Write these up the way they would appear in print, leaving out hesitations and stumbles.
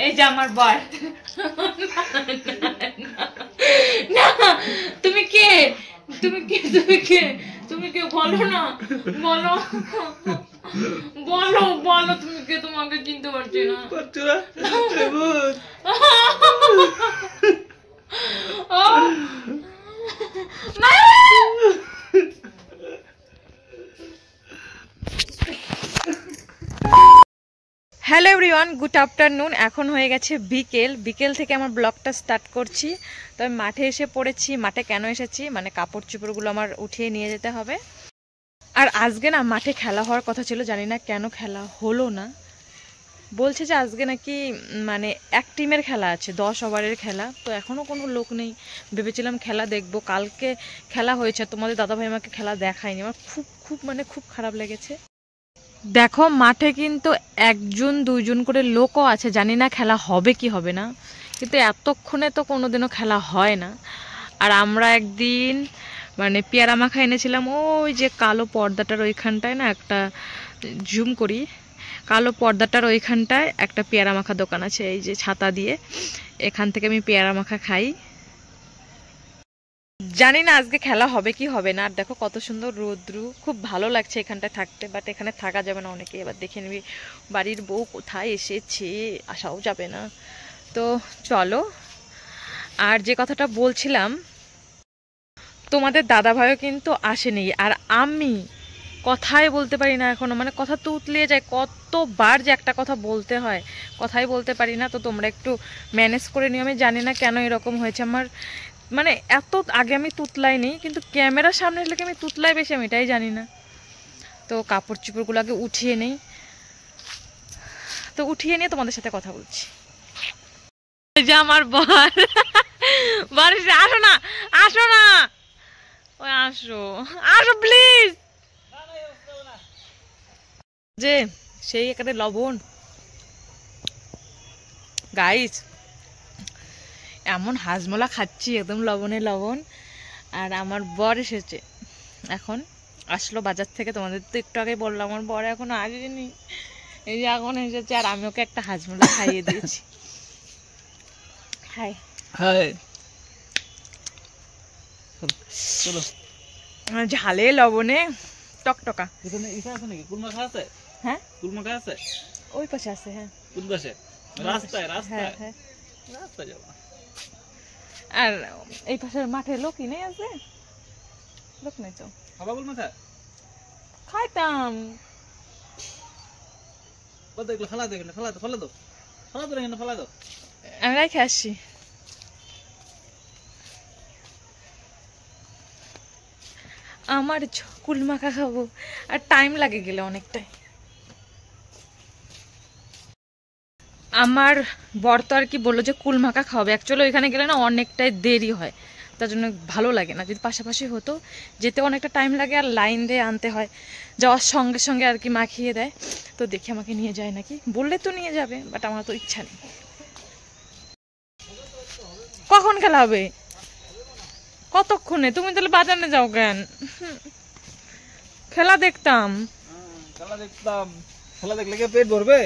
এই যে আমার বর। না তুমি কে, তুমি কে, তুমি কে, তুমি কে বলো না, বলো বলো বলো তুমি কে, তোমাকে চিনতে পারছি না। Hello everyone, good afternoon. এখন হয়ে গেছে বিকেল থেকে আমার ব্লগটা স্টার্ট করছি। তো আমি মাঠে এসে পড়েছি। মাঠে কেন এসেছি, মানে কাপড় চোপড়গুলো আমার উঠিয়ে নিয়ে যেতে হবে। আর আজকে না মাঠে খেলা হওয়ার কথা ছিল, জানি না কেন খেলা হলো না। বলছে যে আজকে নাকি মানে এক টিমের খেলা আছে, 10 ওভারের খেলা। তো এখনও কোনো লোক নেই। ভেবেছিলাম খেলা দেখবো, কালকে খেলা হয়েছে, তোমাদের দাদাভাই আমাকে খেলা দেখায়নি। আমার খুব খারাপ লেগেছে। দেখো মাঠে কিন্তু 1জন 2জন করে লোকও আছে, জানি না খেলা হবে কি হবে না, কিন্তু এতক্ষণে তো কোনোদিনও খেলা হয় না। আর আমরা একদিন মানে পেয়ারা মাখা এনেছিলাম, ওই যে কালো পর্দাটার ওইখানটায় না, একটা জুম করি, কালো পর্দাটার ওইখানটায় একটা পেয়ারা মাখা দোকান আছে, এই যে ছাতা দিয়ে, এখান থেকে আমি পেয়ারা মাখা খাই। জানি না আজকে খেলা হবে কি হবে না। আর দেখো কত সুন্দর রোদ্রু, খুব ভালো লাগছে এখানটায় থাকতে, বাট এখানে থাকা যাবে না অনেকে। এবার দেখে নিবি বাড়ির বউ কোথায় এসেছে, আসাও যাবে না। তো চলো, আর যে কথাটা বলছিলাম, তোমাদের দাদা ভাইও কিন্তু আসেনি। আর আমি কথাই বলতে পারি না এখনো, মানে কথা তো উতলিয়ে যায়, কতবার যে একটা কথা বলতে হয়, কথাই বলতে পারি না। তো তোমরা একটু ম্যানেজ করে নিও। আমি জানি না কেন এরকম হয়েছে আমার, মানে এত আগে আমি তুতলাইনি, কিন্তু ক্যামেরার সামনে এলে আমি তুতলাই বেশি, আমি এটাই জানি না। তো কাপড় চোপড়গুলো আগে উঠিয়ে নেই, তো উঠিয়ে নিয়ে তোমাদের সাথে কথা বলছি। এই যে আমার বর, আসো না, আসো না, ওই আসো আসো প্লিজ। যে সেই এখানে লবণ গাইস, এমন হাজমোলা খাচ্ছি, একদম লবণে লবণ। আর আমার বর এসেছে, এখন আসলো বাজার থেকে। তোমাদের তো একটু আগে বললাম আমার বর এখনো আসেনি, এই যে এখন এসেছে। আর আমি ওকে একটা হাজমোলা খাইয়ে দিয়েছি। হাই হাই, ঝালে লবণে টকটকা। হ্যাঁ ওই পাশে আছে। হ্যাঁ কোন পাশে? রাস্তায় রাস্তায় হ্যাঁ রাস্তায় যাবো। আর এই পাশের মাঠে লোকই নেই, আছে লোক নেই তো খাইতাম। আমি রেখে আসছি। আমার কুল মাখা খাবো, আর টাইম লাগে গেলে অনেকটাই। আমার বর তো আর কি বললো যে কুল মাখা খাওয়াবে, অ্যাকচুয়ালি ওইখানে গেলে না অনেকটাই দেরি হয়, তার জন্য ভালো লাগে না। যদি পাশাপাশি হতো, যেতে অনেকটা টাইম লাগে, আর লাইন দিয়ে আনতে হয়, যাওয়ার সঙ্গে সঙ্গে আর কি মাখিয়ে দেয়। তো দেখে আমাকে নিয়ে যায় নাকি, বললে তো নিয়ে যাবে, বাট আমার তো ইচ্ছা নেই। কখন খেলা হবে, কতক্ষণে? তুমি তাহলে বাজারে যাও কেন? খেলা দেখতাম, খেলা দেখলে কি পেট ভরবে?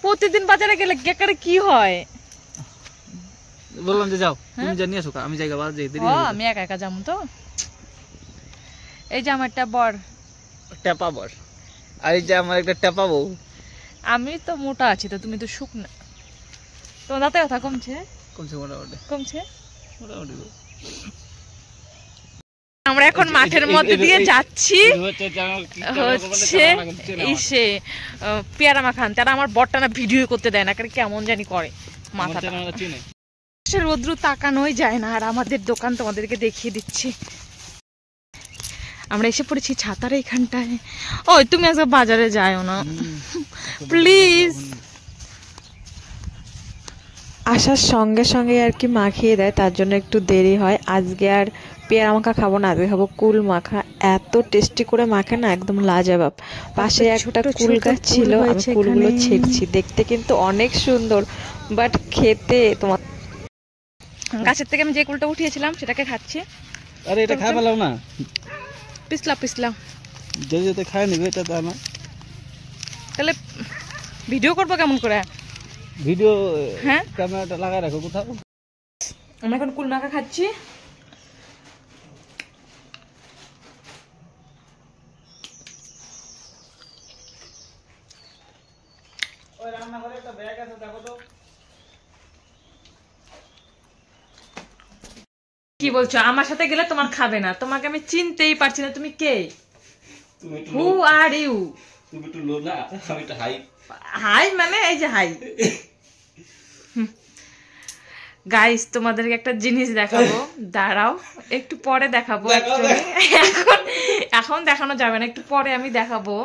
প্রতিদিন বাজারে গেলে কেকারে কি হয়? বললাম যে যাও, তুমি জানিয়ে আসো, আমি জায়গা বাদ যাই, দেরি ও আমি একা একা যাবো তো। এই যে আমার একটা বর, টেপা বর, আর এই যে আমার একটা টেপা বউ। আমি তো মোটা আছি, তো তুমি তো শুকনা। তোমার দাঁতে ব্যথা কমছে? কমছে মোটামুটি, কমছে মোটামুটি। আমরা এখন মাঠের মধ্যে দিয়ে যাচ্ছি, হচ্ছে ইসে পেয়ারা মাখা আনতে। আর আমার বরটা না ভিডিও করতে দেয় না, কেমন জানি করে মাথাটা। রোদ্রু তাকানোই যায় না। আর আমাদের দোকান তোমাদেরকে দেখিয়ে দিচ্ছি। আমরা এসে পড়েছি ছাতার এইখানটায়। ওই তুমি আজকে বাজারে যাও না প্লিজ। আসার সঙ্গে সঙ্গে আর কি মাখিয়ে দেয়, তার জন্য একটু দেরি হয়। আজকে আর পেয়ারা মাখা খাবো না, আজকে খাবো কুল মাখা। এত টেস্টি করে মাখে না, একদম লাজবাব। পাশে একটা কুল গাছ ছিল, আমি কুলগুলো ছেঁকছি। দেখতে কিন্তু অনেক সুন্দর, বাট খেতে তোমার গাছের থেকে আমি যে কুলটা উঠিয়েছিলাম সেটাকে খাচ্ছি। আরে এটা খাই পেলাম না, পিছলা যদি খাই নিবে এটা তা না। তাহলে ভিডিও করবো কেমন করে? ভিডিও হ্যাঁ ক্যামেরাটা লাগায় রাখো কোথাও। আমরা এখন কুল মাখা খাচ্ছি। ওই রান্নাঘরে একটা ব্যাগ আছে দেখো তো। কি বলছো? আমার সাথে গেলে তোমার খাবে না, তোমাকে আমি চিনতেই পারছি না, তুমি কে? হু আর ইউ? তুমি একটু লো না, আমি একটু হাই। হাই মানে এই যে হাই। গাইস তোমাদেরকে একটা জিনিস দেখাবো, দাঁড়াও একটু পরে দেখাবো। এখন এখন দেখানো যাবে না, একটু পরে আমি দেখাবো,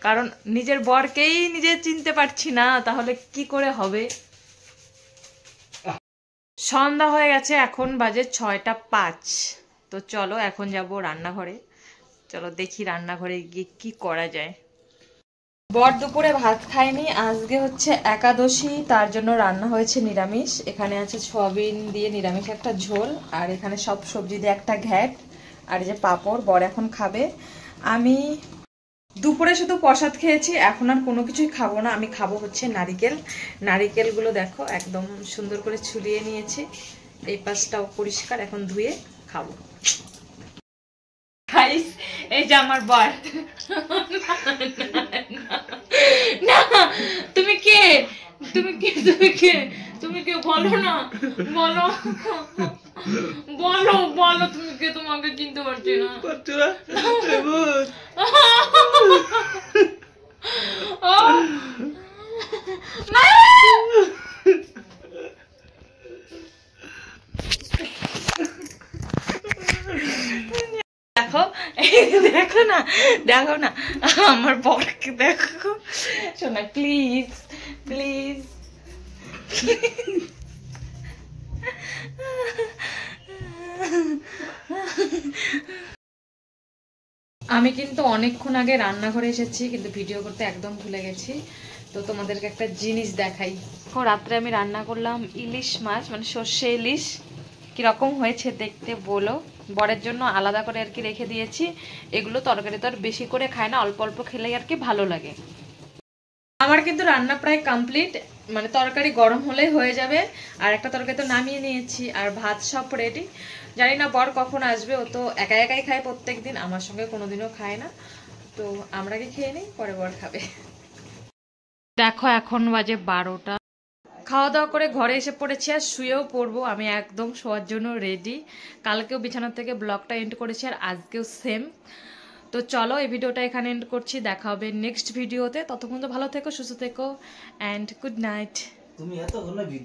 কারণ নিজের বরকেই নিজে চিনতে পারছি না, তাহলে কি করে হবে। সন্ধ্যা হয়ে গেছে, এখন বাজে 6টা 5। তো চলো এখন যাব রান্নাঘরে, চলো দেখি রান্নাঘরে গিয়ে কি করা যায়। বর দুপুরে ভাত খায়নি, আজকে হচ্ছে একাদশী, তার জন্য রান্না হয়েছে নিরামিষ। এখানে আছে সয়াবিন দিয়ে নিরামিষ একটা ঝোল, আর এখানে সব সবজি দিয়ে একটা ঘ্যাট, আর এই যে পাঁপড়। বর এখন খাবে, আমি দুপুরে শুধু প্রসাদ খেয়েছি, এখন আর কোনো কিছুই খাবো না। আমি খাবো হচ্ছে নারিকেল। নারিকেলগুলো দেখো একদম সুন্দর করে ছুলিয়ে নিয়েছি, এই পাশটাও পরিষ্কার, এখন ধুয়ে খাবো। গাইস এই যে আমার বর। না তুমি কে? তুমি কে? তুমি কে? তুমি কে? বলো না, বলো বলো বলো তুমি কে? তোমাকে চিনতে পারছি না। দেখো দেখো না, দেখো না আমার বরকে দেখো। শোনা প্লিজ প্লিজ। আমি কিন্তু অনেকক্ষণ আগে রান্নাঘরে এসেছি, কিন্তু ভিডিও করতে একদম ভুলে গেছি। তো তোমাদেরকে একটা জিনিস দেখাই। রাত্রে আমি রান্না করলাম ইলিশ মাছ, মানে সর্ষে ইলিশ। কিরকম হয়েছে দেখতে বলো। বরের জন্য আলাদা করে আর কি রেখে দিয়েছি। এগুলো তরকারি তো আর বেশি করে খায় না, অল্প অল্প খেলেই আর কি ভালো লাগে। আমার কিন্তু রান্না প্রায় কমপ্লিট, মানে তরকারি গরম হলেই হয়ে যাবে। আর একটা তরকারি তো নামিয়ে নিয়েছি, আর ভাত সব রেডি। জানি না বর কখন আসবে, ও তো একা একাই খায় প্রত্যেক দিন, আমার সঙ্গে কোনোদিনও খায় না। তো আমরা কি খেয়ে নিই, পরে বর খাবে। দেখো এখন বাজে 12টা। খাওয়া দাওয়া করে ঘরে এসে পড়েছি, আর শুয়েও পড়বো। আমি একদম শোয়ার জন্য রেডি। কালকেও বিছানা থেকে ব্লগটা এন্ড করেছি, আর আজকেও সেম। তো চলো এই ভিডিওটা এখানে এন্ড করছি, দেখা হবে নেক্সট ভিডিওতে। ততক্ষণ তো ভালো থেকো, সুস্থ থেকো, অ্যান্ড গুড নাইট। তুমি এতক্ষণ ভিডিও